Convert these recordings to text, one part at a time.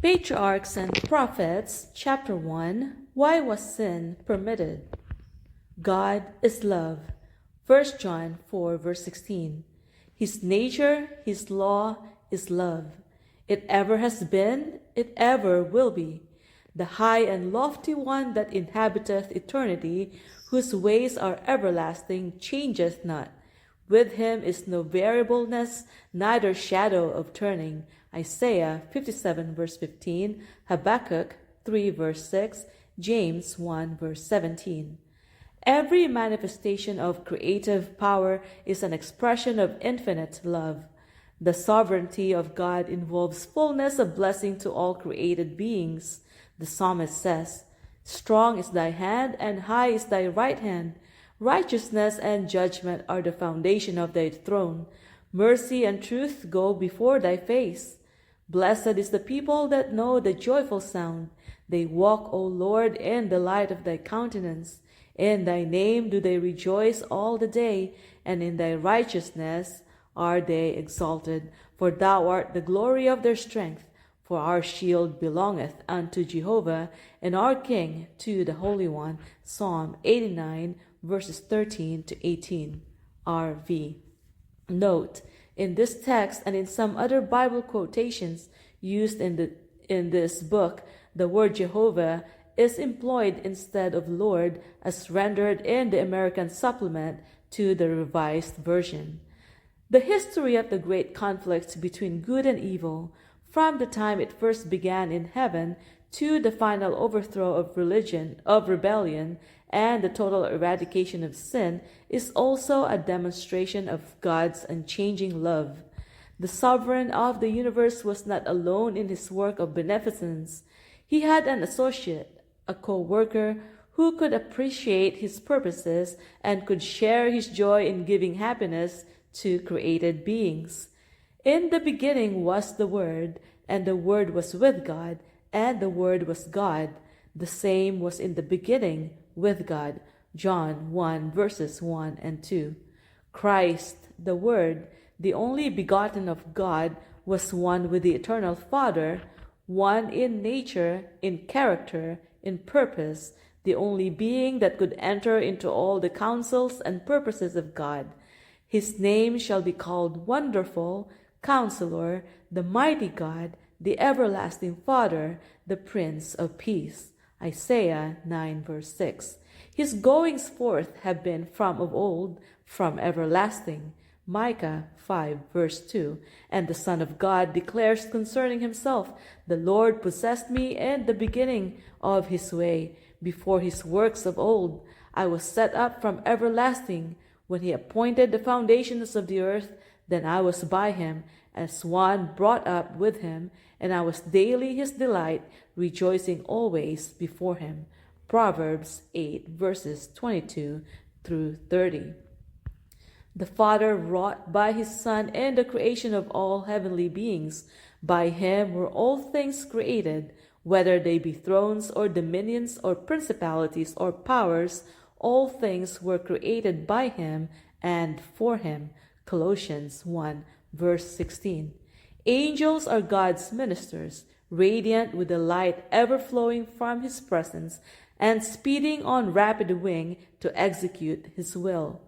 Patriarchs and Prophets, Chapter 1. Why was sin permitted? God is love. 1 John 4, verse 16. His nature, His law is love. It ever has been, it ever will be. The high and lofty one that inhabiteth eternity, whose ways are everlasting, changeth not. With him is no variableness, neither shadow of turning. Isaiah 57 verse 15, Habakkuk 3 verse 6, James 1 verse 17. Every manifestation of creative power is an expression of infinite love. The sovereignty of God involves fullness of blessing to all created beings. The psalmist says, "Strong is thy hand, and high is thy right hand. Righteousness and judgment are the foundation of thy throne. Mercy and truth go before thy face. Blessed is the people that know the joyful sound. They walk, O Lord, in the light of thy countenance. In thy name do they rejoice all the day, and in thy righteousness are they exalted. For thou art the glory of their strength. For our shield belongeth unto Jehovah, and our King to the Holy One." Psalm 89, verses 13 to 18, RV. Note, in this text and in some other Bible quotations used in this book, the word Jehovah is employed instead of Lord, as rendered in the American supplement to the Revised Version. The history of the great conflict between good and evil, from the time it first began in heaven to the final overthrow of rebellion, and the total eradication of sin, is also a demonstration of God's unchanging love. The sovereign of the universe was not alone in his work of beneficence. He had an associate, a co-worker, who could appreciate his purposes and could share his joy in giving happiness to created beings. In the beginning was the Word, and the Word was with God, and the Word was God. The same was in the beginning with God. John 1 verses 1 and 2. Christ, the Word, the only begotten of God, was one with the eternal Father, one in nature, in character, in purpose, the only being that could enter into all the counsels and purposes of God. His name shall be called Wonderful, Counselor, the Mighty God, the Everlasting Father, the Prince of Peace. Isaiah 9 verse 6. His goings forth have been from of old, from everlasting. Micah 5 verse 2. And the Son of God declares concerning himself, "The Lord possessed me in the beginning of his way, before his works of old. I was set up from everlasting. When he appointed the foundations of the earth, then I was by him, as one brought up with him, and I was daily his delight, rejoicing always before him." Proverbs 8 verses 22 through 30. The Father wrought by his Son in the creation of all heavenly beings. By him were all things created, whether they be thrones or dominions or principalities or powers. All things were created by him and for him. Colossians 1 verse 16. Angels are God's ministers, radiant with the light ever flowing from his presence and speeding on rapid wing to execute his will.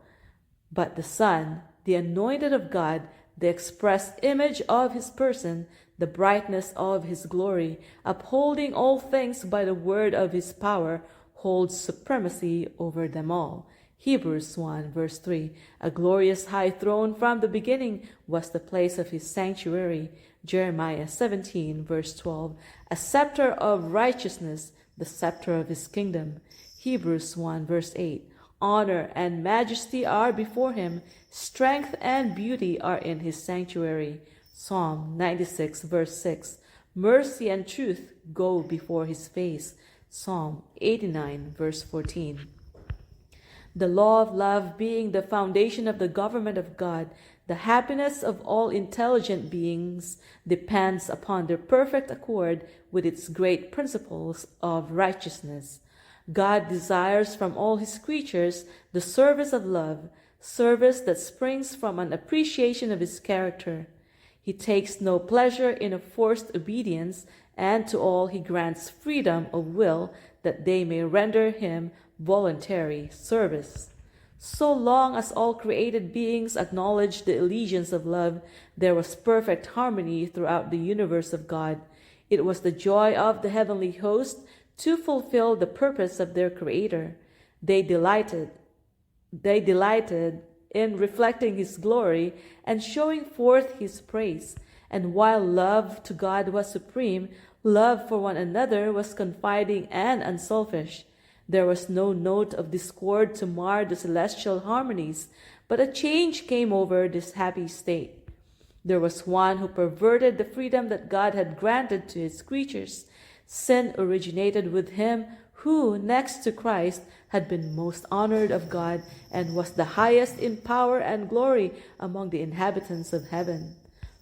But the Son, the anointed of God, the express image of his person, the brightness of his glory, upholding all things by the word of his power, holds supremacy over them all. Hebrews 1 verse 3. A glorious high throne from the beginning was the place of his sanctuary. Jeremiah 17 verse 12. A scepter of righteousness, the scepter of his kingdom. Hebrews 1 verse 8. Honor and majesty are before him. Strength and beauty are in his sanctuary. Psalm 96 verse 6. Mercy and truth go before his face. Psalm 89 verse 14. The law of love being the foundation of the government of God, the happiness of all intelligent beings depends upon their perfect accord with its great principles of righteousness. God desires from all his creatures the service of love, service that springs from an appreciation of his character. He takes no pleasure in a forced obedience, and to all he grants freedom of will that they may render him voluntary service. So long as all created beings acknowledged the allegiance of love, there was perfect harmony throughout the universe of God. It was the joy of the heavenly host to fulfill the purpose of their Creator. They delighted in reflecting his glory and showing forth his praise. And while love to God was supreme, love for one another was confiding and unselfish. There was no note of discord to mar the celestial harmonies, but a change came over this happy state. There was one who perverted the freedom that God had granted to his creatures. Sin originated with him who, next to Christ, had been most honored of God and was the highest in power and glory among the inhabitants of heaven.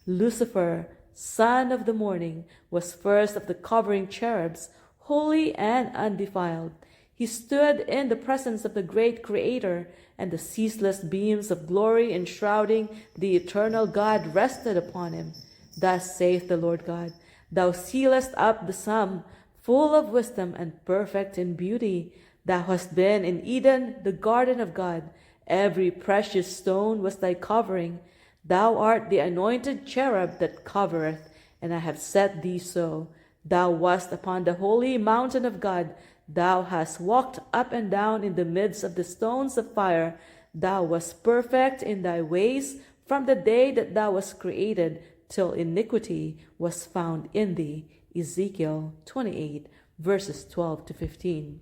Lucifer, son of the morning, was first of the covering cherubs, holy and undefiled. He stood in the presence of the great Creator, and the ceaseless beams of glory enshrouding the eternal God rested upon him. Thus saith the Lord God, Thou sealest up the sum, full of wisdom and perfect in beauty. Thou hast been in Eden, the garden of God. Every precious stone was thy covering. Thou art the anointed cherub that covereth, and I have set thee so. Thou wast upon the holy mountain of God. Thou hast walked up and down in the midst of the stones of fire. Thou wast perfect in thy ways from the day that thou wast created, till iniquity was found in thee. Ezekiel 28, verses 12 to 15.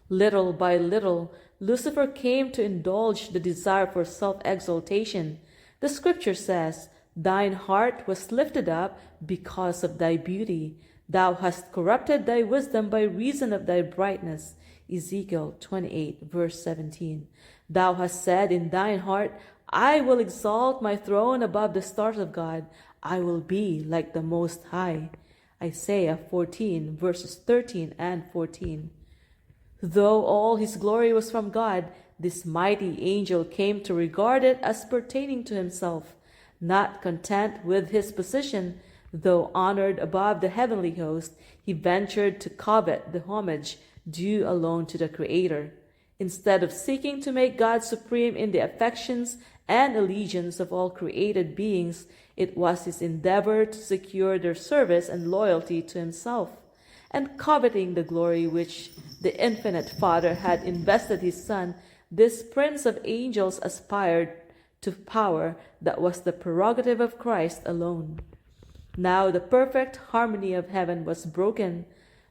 Little by little, Lucifer came to indulge the desire for self-exaltation. The scripture says, Thine heart was lifted up because of thy beauty. Thou hast corrupted thy wisdom by reason of thy brightness. Ezekiel 28, verse 17. Thou hast said in thine heart, I will exalt my throne above the stars of God. I will be like the Most High. Isaiah 14, verses 13 and 14. Though all his glory was from God, this mighty angel came to regard it as pertaining to himself. Not content with his position, though honored above the heavenly host, he ventured to covet the homage due alone to the Creator. Instead of seeking to make God supreme in the affections and allegiance of all created beings, it was his endeavor to secure their service and loyalty to himself. And coveting the glory which the infinite Father had invested his Son, this prince of angels aspired to power that was the prerogative of Christ alone. Now the perfect harmony of heaven was broken.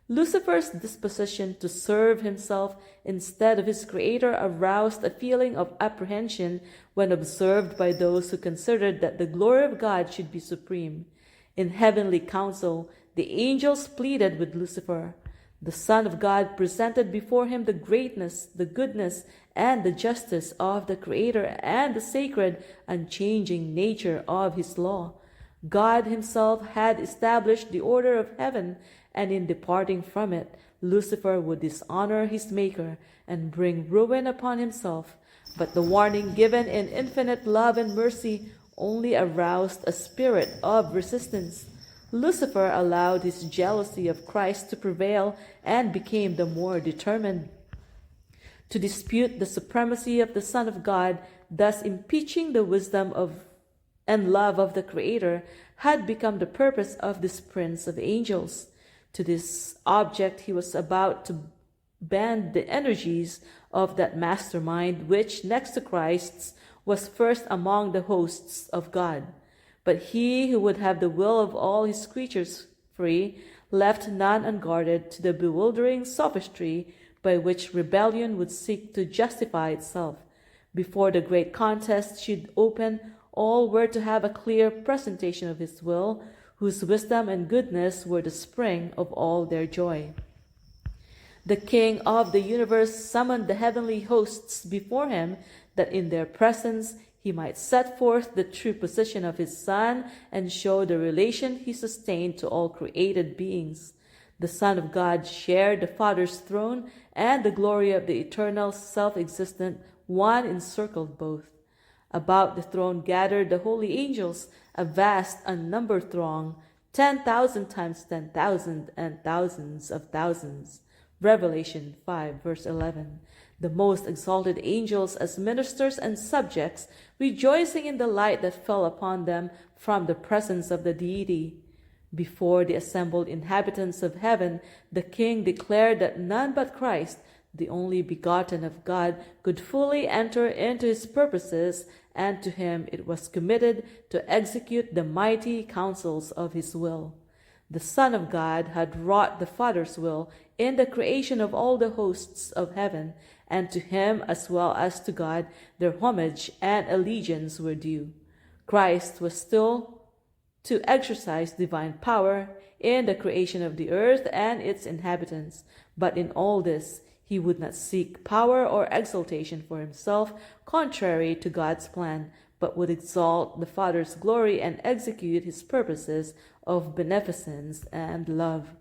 Lucifer's disposition to serve himself instead of his Creator aroused a feeling of apprehension when observed by those who considered that the glory of God should be supreme. In heavenly council, the angels pleaded with Lucifer. The Son of God presented before him the greatness, the goodness, and the justice of the Creator and the sacred, unchanging nature of his law. God himself had established the order of heaven, and in departing from it, Lucifer would dishonor his Maker and bring ruin upon himself. But the warning given in infinite love and mercy only aroused a spirit of resistance. Lucifer allowed his jealousy of Christ to prevail and became the more determined to dispute the supremacy of the Son of God, thus impeaching the wisdom and love of the Creator, had become the purpose of this prince of angels. To this object he was about to bend the energies of that mastermind which, next to Christ's, was first among the hosts of God. But he who would have the will of all his creatures free left none unguarded to the bewildering sophistry by which rebellion would seek to justify itself. Before the great contest should open, all were to have a clear presentation of his will, whose wisdom and goodness were the spring of all their joy. The King of the universe summoned the heavenly hosts before him, that in their presence he might set forth the true position of his Son and show the relation he sustained to all created beings. The Son of God shared the Father's throne, and the glory of the eternal, self-existent One encircled both. About the throne gathered the holy angels, a vast unnumbered throng, 10,000 times 10,000 and thousands of thousands. Revelation 5 verse 11. The most exalted angels as ministers and subjects, rejoicing in the light that fell upon them from the presence of the deity. Before the assembled inhabitants of heaven, the king declared that none but Christ, the only begotten of God, could fully enter into his purposes, and to him it was committed to execute the mighty counsels of his will. The Son of God had wrought the Father's will in the creation of all the hosts of heaven, and to him as well as to God their homage and allegiance were due. Christ was still to exercise divine power in the creation of the earth and its inhabitants, but in all this he would not seek power or exaltation for himself, contrary to God's plan, but would exalt the Father's glory and execute his purposes of beneficence and love.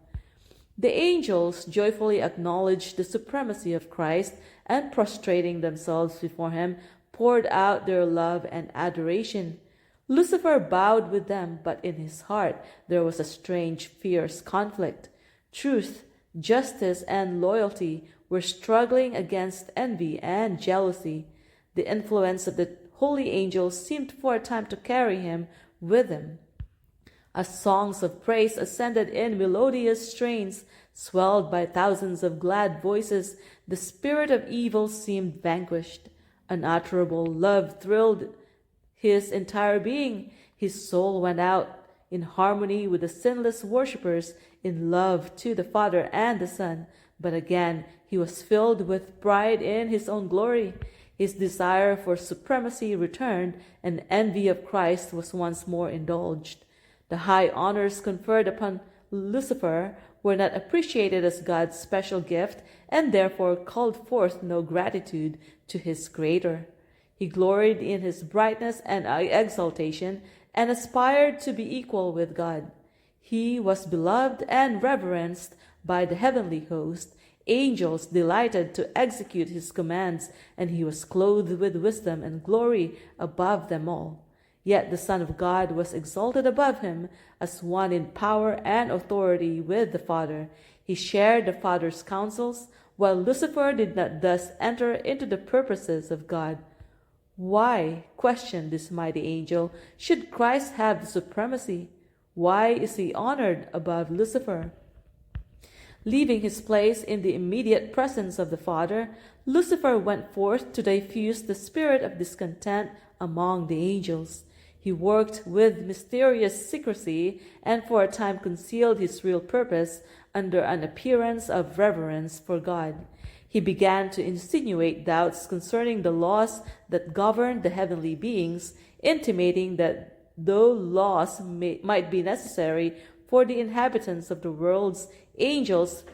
The angels joyfully acknowledged the supremacy of Christ, and prostrating themselves before him, poured out their love and adoration. Lucifer bowed with them, but in his heart there was a strange, fierce conflict. Truth, justice, and loyalty were struggling against envy and jealousy. The influence of the holy angels seemed for a time to carry him with them. As songs of praise ascended in melodious strains, swelled by thousands of glad voices, the spirit of evil seemed vanquished. Unutterable love thrilled his entire being. His soul went out in harmony with the sinless worshippers, in love to the Father and the Son. But again he was filled with pride in his own glory. His desire for supremacy returned, and envy of Christ was once more indulged. The high honors conferred upon Lucifer were not appreciated as God's special gift, and therefore called forth no gratitude to his Creator. He gloried in his brightness and exaltation, and aspired to be equal with God. He was beloved and reverenced by the heavenly host. Angels delighted to execute his commands, and he was clothed with wisdom and glory above them all. Yet the Son of God was exalted above him as one in power and authority with the Father. He shared the Father's counsels, while Lucifer did not thus enter into the purposes of God. Why, questioned this mighty angel, should Christ have the supremacy? Why is he honored above Lucifer? Leaving his place in the immediate presence of the Father, Lucifer went forth to diffuse the spirit of discontent among the angels. He worked with mysterious secrecy, and for a time concealed his real purpose under an appearance of reverence for God. He began to insinuate doubts concerning the laws that governed the heavenly beings, intimating that though laws might be necessary for the inhabitants of the worlds, angels,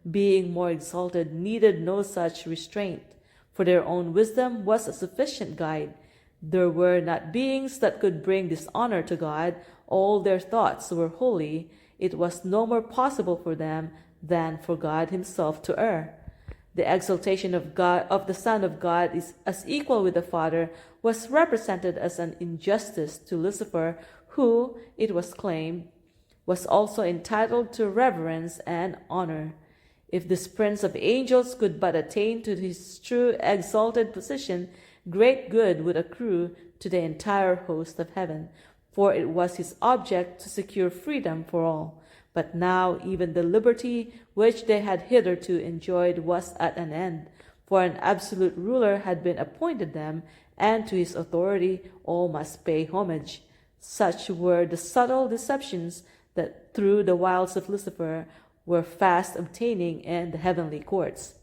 being more exalted, needed no such restraint, for their own wisdom was a sufficient guide. There were not beings that could bring dishonor to God. All their thoughts were holy. It was no more possible for them than for God himself to err. The exaltation of God, of the Son of God, is as equal with the Father, was represented as an injustice to Lucifer, who, it was claimed, was also entitled to reverence and honor. If this prince of angels could but attain to his true exalted position, great good would accrue to the entire host of heaven, for it was his object to secure freedom for all. But now even the liberty which they had hitherto enjoyed was at an end, for an absolute ruler had been appointed them, and to his authority all must pay homage. Such were the subtle deceptions that through the wiles of Lucifer were fast obtaining in the heavenly courts.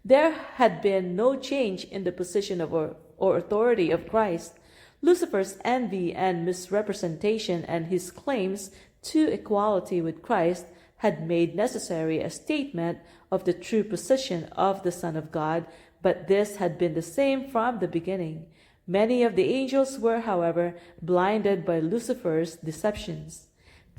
There had been no change in the position of or authority of Christ. Lucifer's envy and misrepresentation and his claims to equality with Christ had made necessary a statement of the true position of the Son of God, but this had been the same from the beginning. Many of the angels were, however, blinded by Lucifer's deceptions.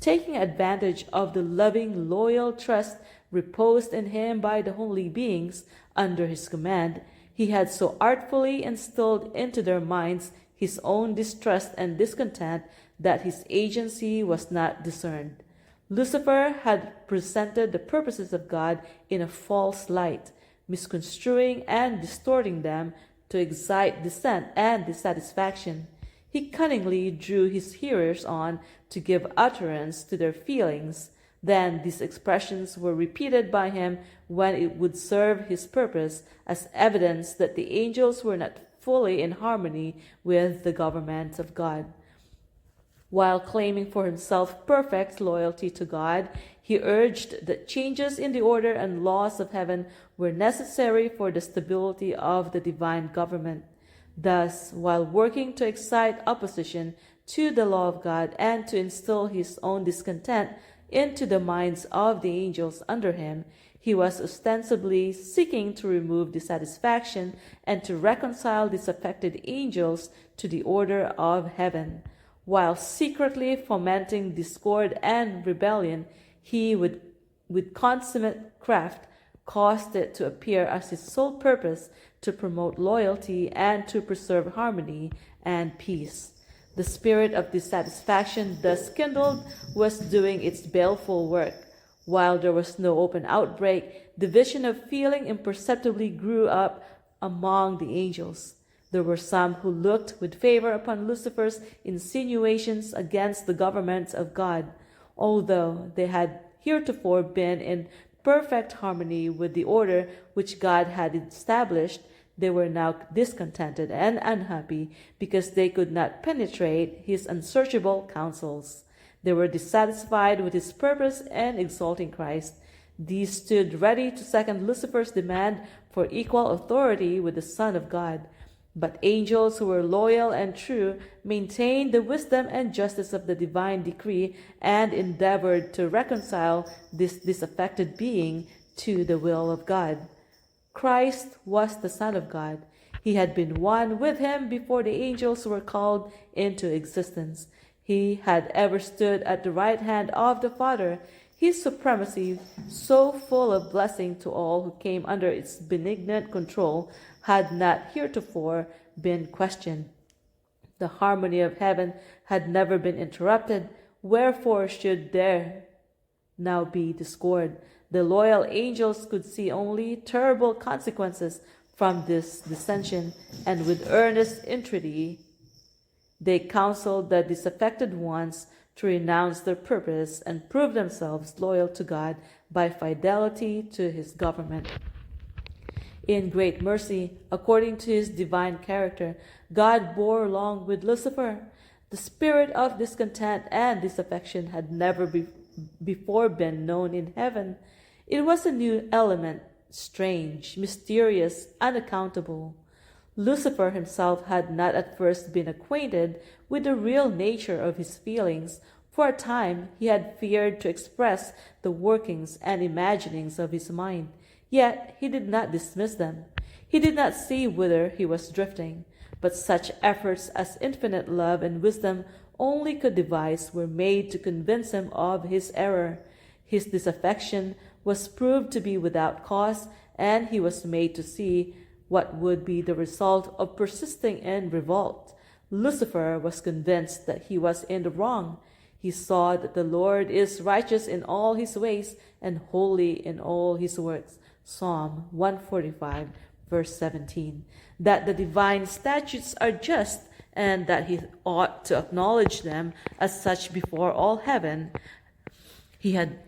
Taking advantage of the loving, loyal trust reposed in him by the holy beings under his command, He had so artfully instilled into their minds his own distrust and discontent that his agency was not discerned. Lucifer had presented the purposes of God in a false light, misconstruing and distorting them to excite dissent and dissatisfaction. He cunningly drew his hearers on to give utterance to their feelings. Then these expressions were repeated by him when it would serve his purpose as evidence that the angels were not fully in harmony with the government of God. While claiming for himself perfect loyalty to God, he urged that changes in the order and laws of heaven were necessary for the stability of the divine government. Thus, while working to excite opposition to the law of God and to instill his own discontent into the minds of the angels under him, he was ostensibly seeking to remove dissatisfaction and to reconcile disaffected angels to the order of heaven. While secretly fomenting discord and rebellion, he would, with consummate craft, caused it to appear as his sole purpose to promote loyalty and to preserve harmony and peace. The spirit of dissatisfaction thus kindled was doing its baleful work. While there was no open outbreak, division of feeling imperceptibly grew up among the angels. There were some who looked with favor upon Lucifer's insinuations against the government of God, although they had heretofore been in perfect harmony with the order which God had established. They were now discontented and unhappy because they could not penetrate his unsearchable counsels. They were dissatisfied with his purpose in exalting Christ. These stood ready to second Lucifer's demand for equal authority with the Son of God. But angels who were loyal and true maintained the wisdom and justice of the divine decree and endeavored to reconcile this disaffected being to the will of God. Christ was the Son of God. He had been one with him before the angels were called into existence. He had ever stood at the right hand of the Father. His supremacy, so full of blessing to all who came under its benignant control, had not heretofore been questioned. The harmony of heaven had never been interrupted. Wherefore should there now be discord? The loyal angels could see only terrible consequences from this dissension, and with earnest entreaty they counseled the disaffected ones to renounce their purpose and prove themselves loyal to God by fidelity to his government. In great mercy, according to his divine character, God bore along with Lucifer. The spirit of discontent and disaffection had never before been known in heaven. It was a new element, strange, mysterious, unaccountable. Lucifer himself had not at first been acquainted with the real nature of his feelings. For a time he had feared to express the workings and imaginings of his mind. Yet he did not dismiss them. He did not see whither he was drifting, but such efforts as infinite love and wisdom only could devise were made to convince him of his error. His disaffection was proved to be without cause, and he was made to see what would be the result of persisting in revolt. Lucifer was convinced that he was in the wrong. He saw that the Lord is righteous in all his ways and holy in all his works. Psalm 145, verse 17. That the divine statutes are just, and that he ought to acknowledge them as such before all heaven. Had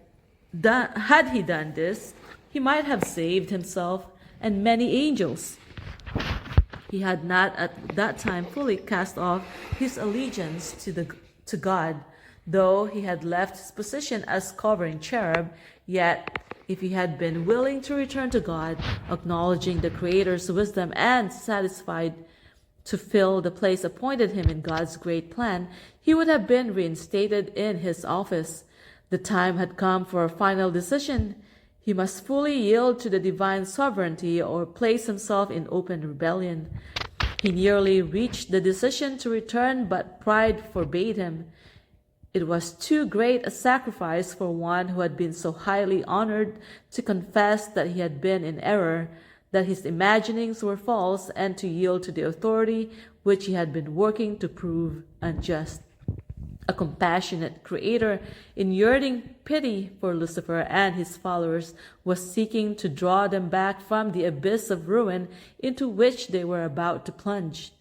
he done this, he might have saved himself and many angels. He had not at that time fully cast off his allegiance to God, though he had left his position as covering cherub. Yet if he had been willing to return to God, acknowledging the Creator's wisdom and satisfied to fill the place appointed him in God's great plan, he would have been reinstated in his office. The time had come for a final decision. He must fully yield to the divine sovereignty or place himself in open rebellion. He nearly reached the decision to return, but pride forbade him. It was too great a sacrifice for one who had been so highly honored to confess that he had been in error. that his imaginings were false, and to yield to the authority which he had been working to prove unjust. A compassionate creator, in yearning pity for Lucifer and his followers, was seeking to draw them back from the abyss of ruin into which they were about to plunge.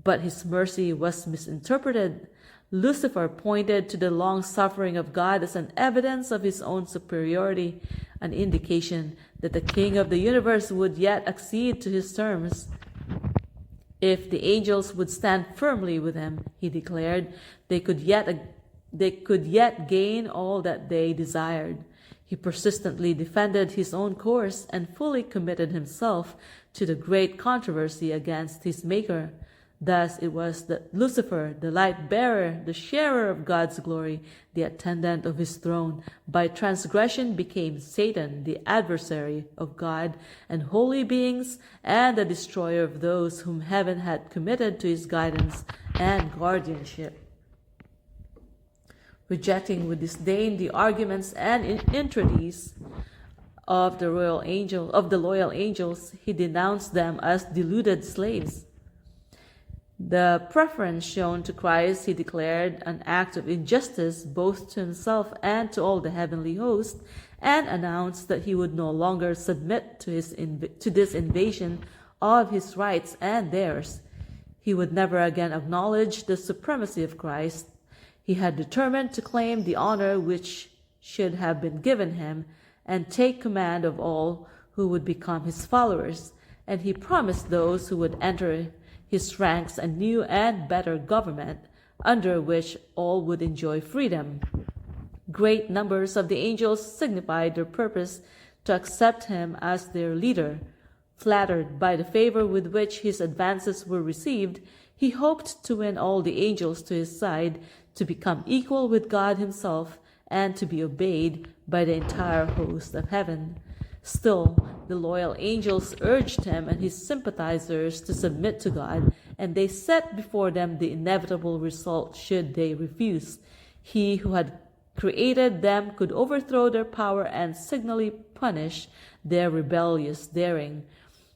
But his mercy was misinterpreted. Lucifer pointed to the long suffering of God as an evidence of his own superiority, an indication that the King of the universe would yet accede to his terms. If the angels would stand firmly with him, he declared, they could yet gain all that they desired. He persistently defended his own course and fully committed himself to the great controversy against his Maker. Thus it was that Lucifer, the light-bearer, the sharer of God's glory, the attendant of his throne, by transgression became Satan, the adversary of God and holy beings, and the destroyer of those whom heaven had committed to his guidance and guardianship. Rejecting with disdain the arguments and entreaties of the loyal angels, he denounced them as deluded slaves. The preference shown to Christ, he declared, an act of injustice both to himself and to all the heavenly host, and announced that he would no longer submit to this invasion of his rights and theirs. He would never again acknowledge the supremacy of Christ. He had determined to claim the honor which should have been given him and take command of all who would become his followers, and he promised those who would enter his ranks a new and better government, under which all would enjoy freedom. Great numbers of the angels signified their purpose to accept him as their leader. Flattered by the favor with which his advances were received, he hoped to win all the angels to his side, to become equal with God himself, and to be obeyed by the entire host of heaven. Still, the loyal angels urged him and his sympathizers to submit to God, and they set before them the inevitable result should they refuse. He who had created them could overthrow their power and signally punish their rebellious daring.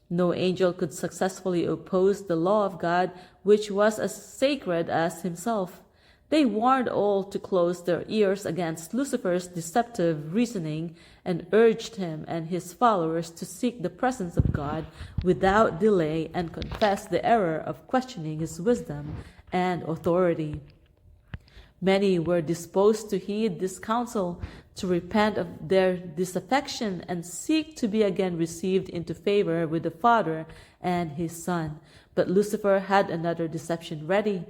No angel could successfully oppose the law of God, which was as sacred as himself. They warned all to close their ears against Lucifer's deceptive reasoning and urged him and his followers to seek the presence of God without delay and confess the error of questioning his wisdom and authority. Many were disposed to heed this counsel, to repent of their disaffection and seek to be again received into favor with the Father and his Son. But Lucifer had another deception ready.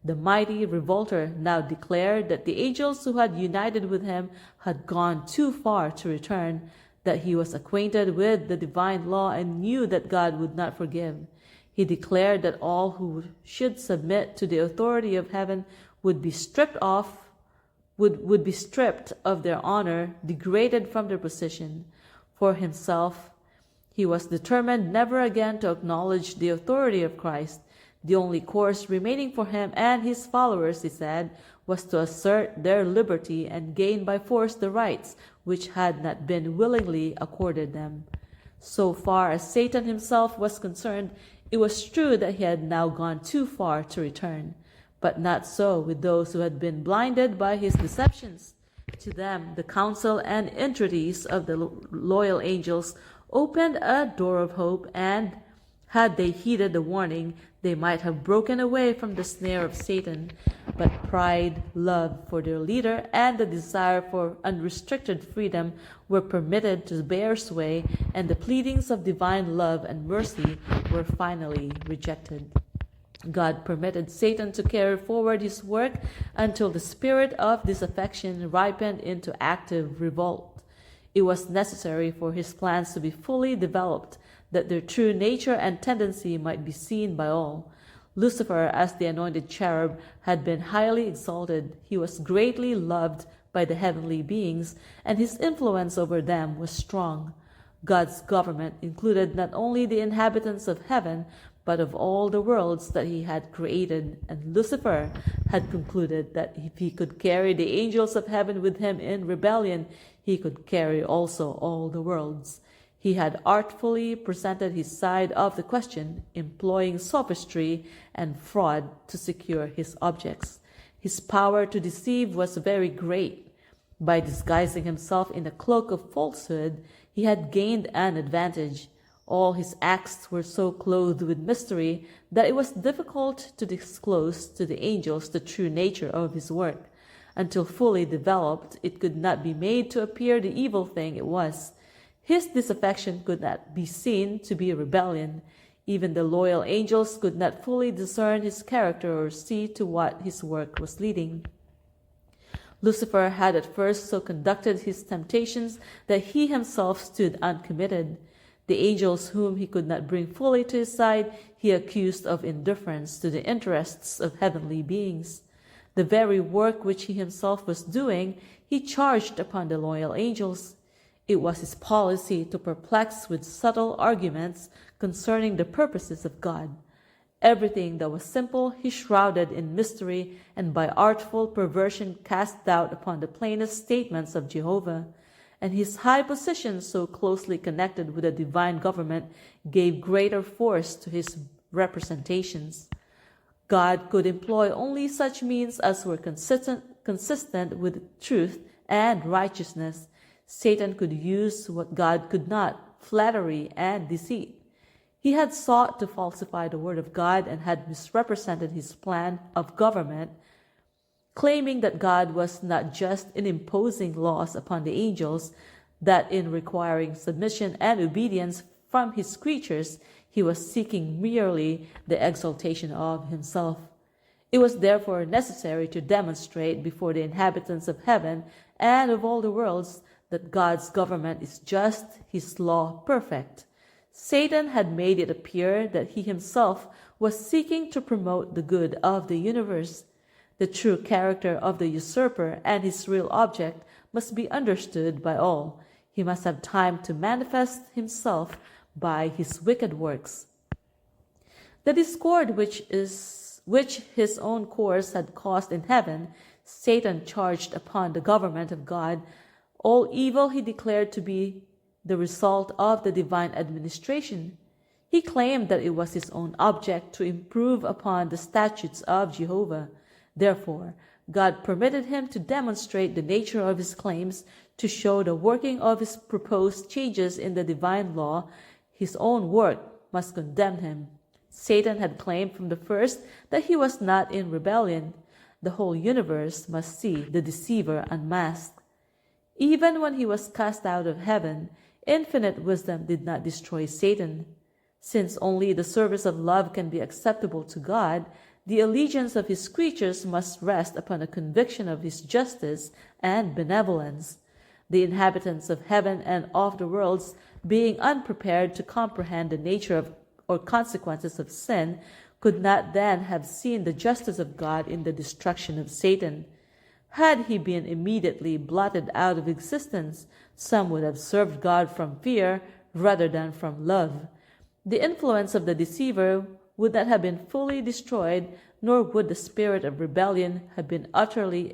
The mighty revolter now declared that the angels who had united with him had gone too far to return, that he was acquainted with the divine law and knew that God would not forgive. He declared that all who should submit to the authority of heaven would be stripped of their honor, degraded from their position. For himself, he was determined never again to acknowledge the authority of Christ. The only course remaining for him and his followers, he said, was to assert their liberty and gain by force the rights which had not been willingly accorded them. So far as Satan himself was concerned, it was true that he had now gone too far to return. But not so with those who had been blinded by his deceptions. To them, the counsel and entreaties of the loyal angels opened a door of hope, and had they heeded the warning, they might have broken away from the snare of Satan. But pride, love for their leader, and the desire for unrestricted freedom were permitted to bear sway, and the pleadings of divine love and mercy were finally rejected. God permitted Satan to carry forward his work until the spirit of disaffection ripened into active revolt. It was necessary for his plans to be fully developed, that their true nature and tendency might be seen by all. Lucifer, as the anointed cherub, had been highly exalted. He was greatly loved by the heavenly beings, and his influence over them was strong. God's government included not only the inhabitants of heaven, but of all the worlds that he had created, and Lucifer had concluded that if he could carry the angels of heaven with him in rebellion, he could carry also all the worlds. He had artfully presented his side of the question, employing sophistry and fraud to secure his objects. His power to deceive was very great. By disguising himself in a cloak of falsehood, he had gained an advantage. All his acts were so clothed with mystery that it was difficult to disclose to the angels the true nature of his work. Until fully developed, it could not be made to appear the evil thing it was. His disaffection could not be seen to be rebellion. Even the loyal angels could not fully discern his character or see to what his work was leading. Lucifer had at first so conducted his temptations that he himself stood uncommitted. The angels whom he could not bring fully to his side, he accused of indifference to the interests of heavenly beings. The very work which he himself was doing, he charged upon the loyal angels. It was his policy to perplex with subtle arguments concerning the purposes of God. Everything that was simple he shrouded in mystery, and by artful perversion cast doubt upon the plainest statements of Jehovah. And his high position, so closely connected with the divine government, gave greater force to his representations. God could employ only such means as were consistent with truth and righteousness. Satan could use what God could not, flattery and deceit. He had sought to falsify the word of God and had misrepresented his plan of government, claiming that God was not just in imposing laws upon the angels, that in requiring submission and obedience from his creatures, he was seeking merely the exaltation of himself. It was therefore necessary to demonstrate before the inhabitants of heaven and of all the worlds that God's government is just, his law perfect. Satan had made it appear that he himself was seeking to promote the good of the universe. The true character of the usurper and his real object must be understood by all. He must have time to manifest himself by his wicked works. The discord which his own course had caused in heaven, Satan charged upon the government of God. All evil he declared to be the result of the divine administration. He claimed that it was his own object to improve upon the statutes of Jehovah. Therefore, God permitted him to demonstrate the nature of his claims, to show the working of his proposed changes in the divine law. His own work must condemn him. Satan had claimed from the first that he was not in rebellion. The whole universe must see the deceiver unmasked. Even when he was cast out of heaven, infinite wisdom did not destroy Satan. Since only the service of love can be acceptable to God, the allegiance of his creatures must rest upon a conviction of his justice and benevolence. The inhabitants of heaven and of the worlds, being unprepared to comprehend the nature of or consequences of sin, could not then have seen the justice of God in the destruction of Satan. Had he been immediately blotted out of existence, some would have served God from fear rather than from love. The influence of the deceiver would not have been fully destroyed, nor would the spirit of rebellion have been utterly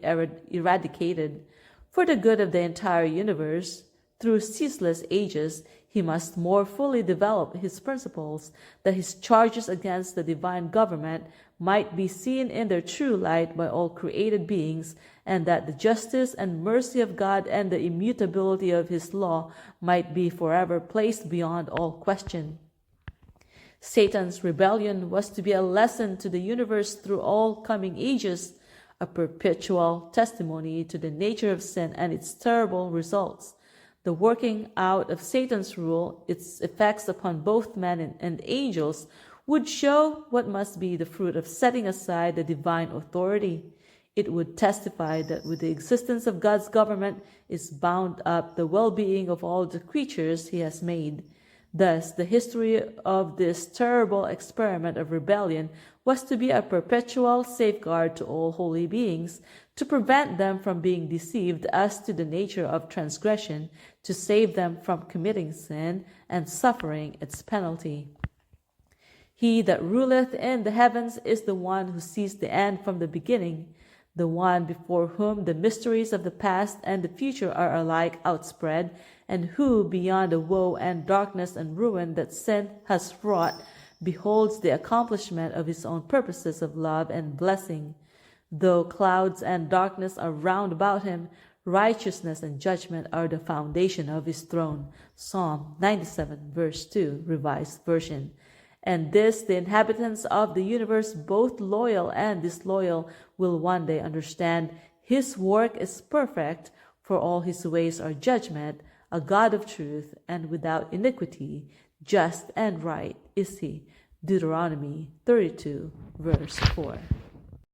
eradicated. For the good of the entire universe, through ceaseless ages, he must more fully develop his principles, that his charges against the divine government might be seen in their true light by all created beings, and that the justice and mercy of God and the immutability of his law might be forever placed beyond all question. Satan's rebellion was to be a lesson to the universe through all coming ages, a perpetual testimony to the nature of sin and its terrible results. The working out of Satan's rule, its effects upon both men and angels, would show what must be the fruit of setting aside the divine authority. It would testify that with the existence of God's government is bound up the well-being of all the creatures he has made. Thus, the history of this terrible experiment of rebellion was to be a perpetual safeguard to all holy beings, to prevent them from being deceived as to the nature of transgression, to save them from committing sin and suffering its penalty. He that ruleth in the heavens is the one who sees the end from the beginning. the one before whom the mysteries of the past and the future are alike outspread, and who, beyond the woe and darkness and ruin that sin has wrought, beholds the accomplishment of his own purposes of love and blessing. Though clouds and darkness are round about him, righteousness and judgment are the foundation of his throne. Psalm 97, verse 2, Revised Version. And this the inhabitants of the universe, both loyal and disloyal, will one day understand. His work is perfect, for all his ways are judgment, a God of truth and without iniquity. Just and right is he. Deuteronomy 32, verse 4.